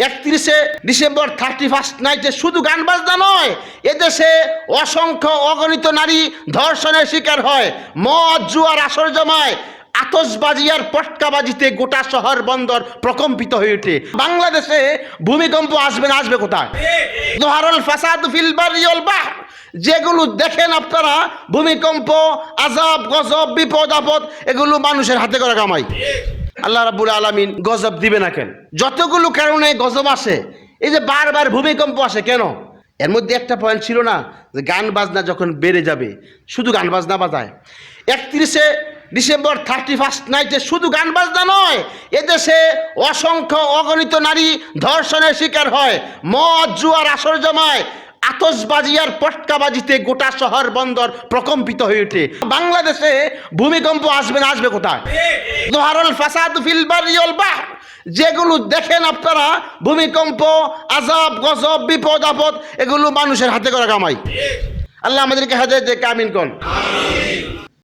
31শে December 31st নাইটে শুধু গান বাজনা নয়, এদেশে অসংখ্য অগণিত নারী ধর্ষণের শিকার হয়, মদ জুয়ার আসর জমায়, আতশবাজি আর পটকাবাজিতে গোটা শহর বন্দর প্রকম্পিত হয়ে ওঠে। বাংলাদেশে ভূমিকম্প আসবে না, আসবে কোথায়? জোহারুল ফাসাদু ফিল বাররি ওয়াল বাহর, যেগুলো দেখেন আপনারা, ভূমিকম্প, আযাব, গজব, বিপদ আপদ, এগুলো মানুষের হাতে করা কামাই। আল্লাহ রাব্বুল আলামিন গজব দিবে না কেন? যতগুলো কারণে গজব আসে, এই যে বারবার ভূমিকম্প আসে কেন? এর মধ্যে একটা পয়েন্ট ছিল না যে গান বাজনা যখন বেড়ে যাবে, শুধু গান বাজনা বাজায়। 31শে ডিসেম্বর 31st নাইটে শুধু গান বাজনা নয়, এদেশে অসংখ্য অগণিত নারী ধর্ষণের শিকার হয়, মদ জুয়ার আসর জমায়, আতশবাজি আর পটকাবাজিতে গোটা শহর বন্দর প্রকম্পিত হয়ে ওঠে। বাংলাদেশে ভূমিকম্প আসবে না, আসবে কোথায়? জোহারুল ফাসাদু ফিল বাররি ওয়াল বাহর, যেগুলো দেখেন আপনারা, ভূমিকম্প, আযাব, গজব, বিপদ আপদ, এগুলো মানুষের হাতে করা কামাই। আল্লাহ আমাদেরকে হেদায়েত দেয়, আমিন কোন।